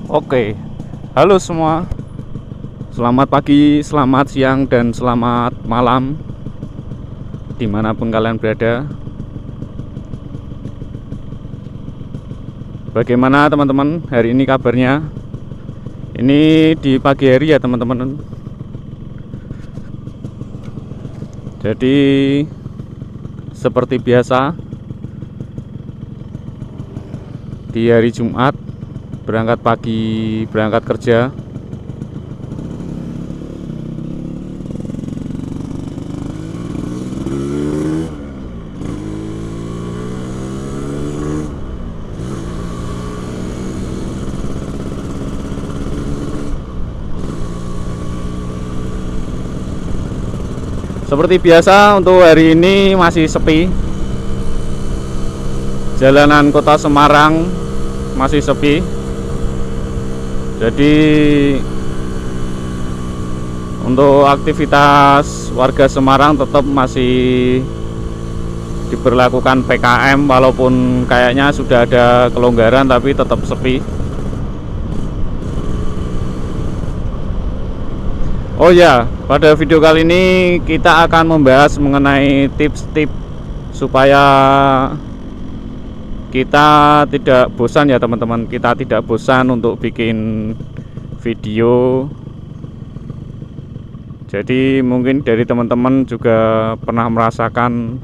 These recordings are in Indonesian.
Oke, halo semua. Selamat pagi, selamat siang, dan selamat malam dimanapun kalian berada. Bagaimana teman-teman hari ini kabarnya? Ini di pagi hari ya teman-teman. Jadi seperti biasa di hari Jumat, berangkat pagi, berangkat kerja. Seperti biasa untuk hari ini masih sepi. Jalanan kota Semarang masih sepi. Jadi untuk aktivitas warga Semarang tetap masih diberlakukan PKM, walaupun kayaknya sudah ada kelonggaran tapi tetap sepi. Oh ya, pada video kali ini kita akan membahas mengenai tips-tips supaya kita tidak bosan ya teman-teman. Kita tidak bosan untuk bikin video. Jadi mungkin dari teman-teman juga pernah merasakan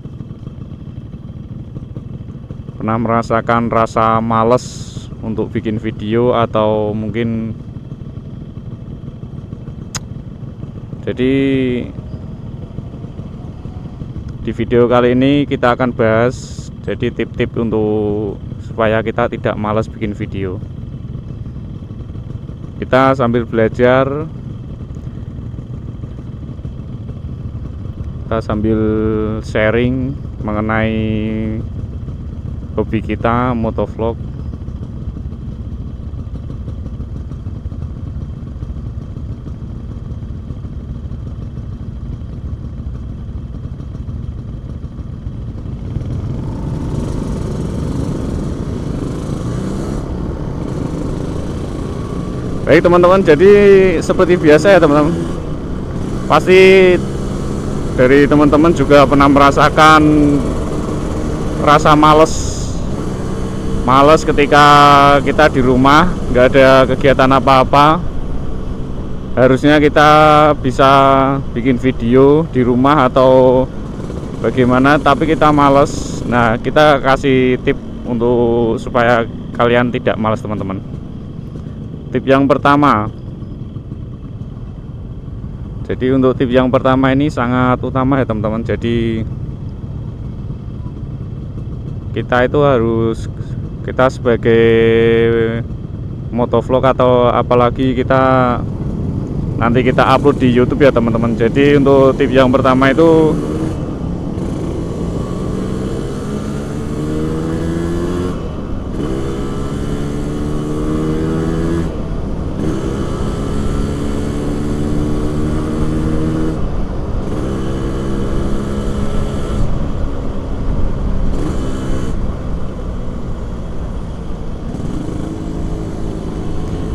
rasa males untuk bikin video, atau mungkin jadi di video kali ini kita akan bahas jadi tip-tip untuk supaya kita tidak malas bikin video. Kita sambil belajar, kita sambil sharing mengenai hobi kita, motovlog. Baik teman-teman, jadi seperti biasa ya teman-teman, pasti dari teman-teman juga pernah merasakan rasa males ketika kita di rumah nggak ada kegiatan apa-apa. Harusnya kita bisa bikin video di rumah atau bagaimana, tapi kita males. Nah, kita kasih tip untuk supaya kalian tidak malas teman-teman. Tip yang pertama, jadi untuk tip yang pertama ini sangat utama ya teman-teman. Jadi kita itu harus, kita sebagai motovlog atau apalagi kita nanti kita upload di YouTube ya teman-teman. Jadi untuk tip yang pertama itu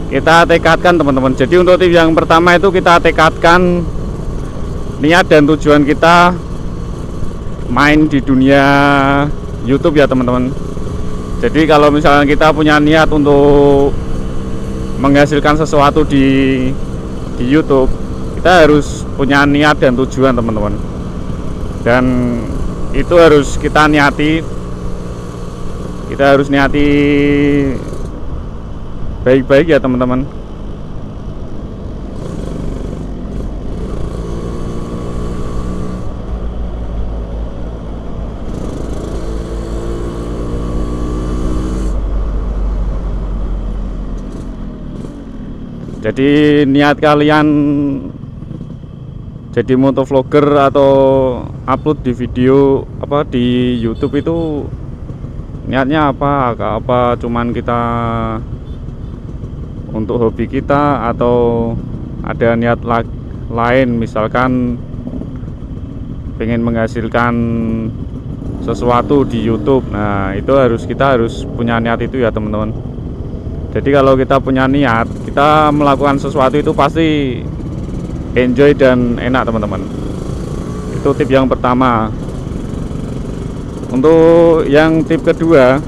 kita tekadkan teman-teman. Jadi untuk tip yang pertama itu kita tekadkan niat dan tujuan kita main di dunia YouTube ya teman-teman. Jadi kalau misalnya kita punya niat untuk menghasilkan sesuatu di YouTube, kita harus punya niat dan tujuan teman-teman, dan itu harus kita niati. Kita harus niati baik-baik ya teman-teman. Jadi niat kalian jadi motovlogger atau upload di video apa di YouTube itu niatnya apa cuman kita untuk hobi kita, atau ada niat lain, misalkan pengen menghasilkan sesuatu di YouTube. Nah, itu kita harus punya niat itu ya teman-teman. Jadi kalau kita punya niat, kita melakukan sesuatu itu pasti enjoy dan enak teman-teman. Itu tip yang pertama. Untuk yang tip kedua,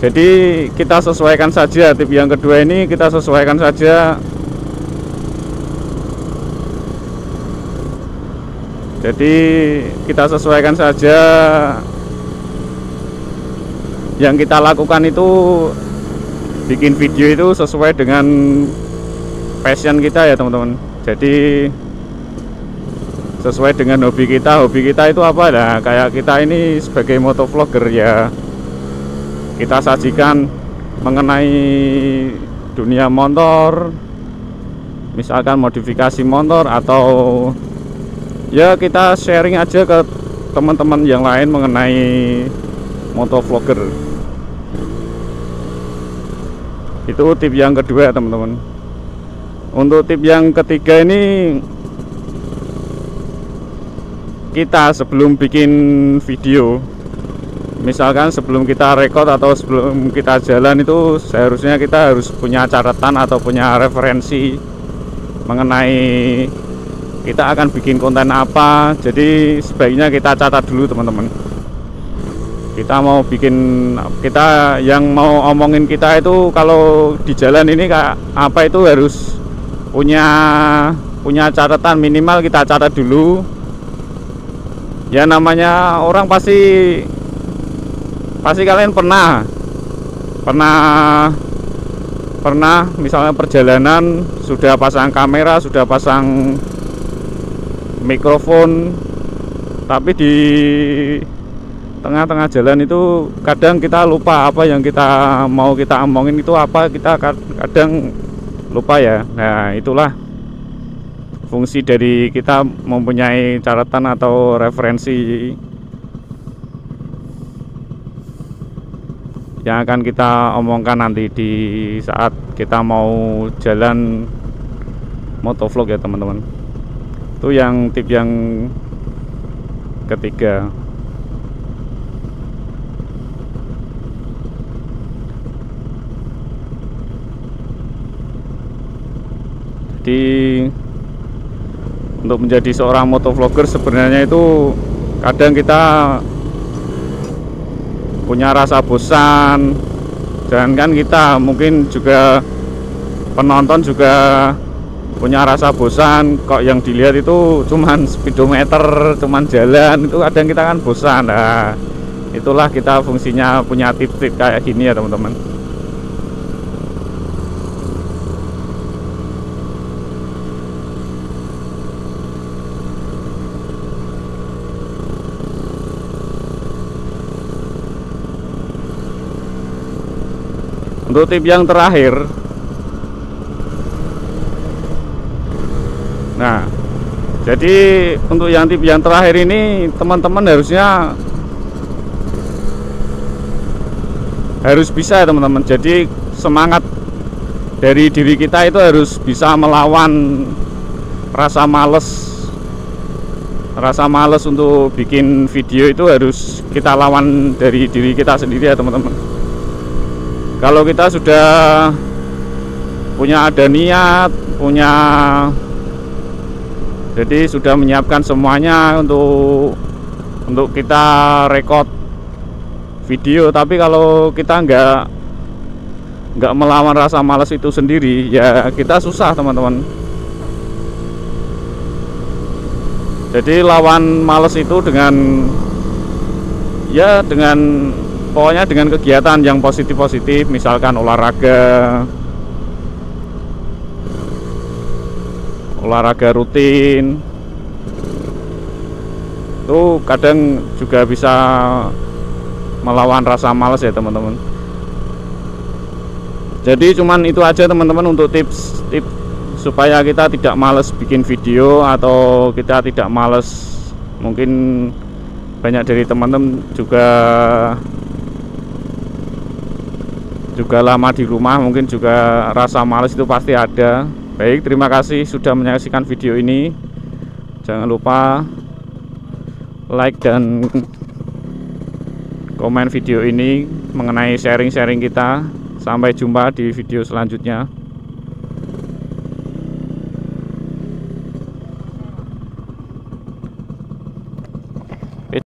jadi kita sesuaikan saja. Tip yang kedua ini kita sesuaikan saja. Jadi kita sesuaikan saja yang kita lakukan itu, bikin video itu sesuai dengan passion kita ya teman-teman. Jadi sesuai dengan hobi kita. Hobi kita itu apa? Nah, kayak kita ini sebagai motovlogger ya, kita sajikan mengenai dunia motor, misalkan modifikasi motor, atau ya kita sharing aja ke teman-teman yang lain mengenai motovlogger. Itu tip yang kedua teman-teman. Untuk tip yang ketiga ini, kita sebelum bikin video, misalkan sebelum kita record atau sebelum kita jalan itu, seharusnya kita harus punya catatan atau punya referensi mengenai kita akan bikin konten apa. Jadi sebaiknya kita catat dulu teman-teman. Kita mau bikin, kita yang mau omongin kita itu kalau di jalan ini kayak apa, itu harus punya catatan. Minimal kita catat dulu. Ya namanya orang pasti kalian pernah misalnya perjalanan sudah pasang kamera, sudah pasang mikrofon, tapi di tengah-tengah jalan itu kadang kita lupa apa yang kita mau kita omongin itu apa, kita kadang lupa ya. Nah, itulah fungsi dari kita mempunyai catatan atau referensi yang akan kita omongkan nanti di saat kita mau jalan motovlog ya teman-teman. Itu yang tip yang ketiga. Jadi untuk menjadi seorang motovlogger sebenarnya itu kadang kita punya rasa bosan. Jangan kita, mungkin juga penonton juga punya rasa bosan. Kok yang dilihat itu cuman speedometer, cuman jalan, itu kadang kita kan bosan. Nah, itulah kita fungsinya punya tip-tip kayak gini ya teman-teman. Untuk tip yang terakhir, nah jadi untuk yang tip yang terakhir ini teman-teman harus bisa ya teman-teman. Jadi semangat dari diri kita itu harus bisa melawan rasa males untuk bikin video. Itu harus kita lawan dari diri kita sendiri ya teman-teman. Kalau kita sudah punya ada niat, jadi sudah menyiapkan semuanya untuk kita record video, tapi kalau kita nggak melawan rasa malas itu sendiri, ya kita susah teman-teman. Jadi lawan malas itu dengan pokoknya dengan kegiatan yang positif-positif, misalkan olahraga rutin. Itu kadang juga bisa melawan rasa malas ya teman-teman. Jadi cuman itu aja teman-teman untuk tips supaya kita tidak males bikin video atau kita tidak males. Mungkin banyak dari teman-teman juga lama di rumah, mungkin juga rasa malas itu pasti ada. Baik, terima kasih sudah menyaksikan video ini. Jangan lupa like dan komen video ini mengenai sharing-sharing kita. Sampai jumpa di video selanjutnya.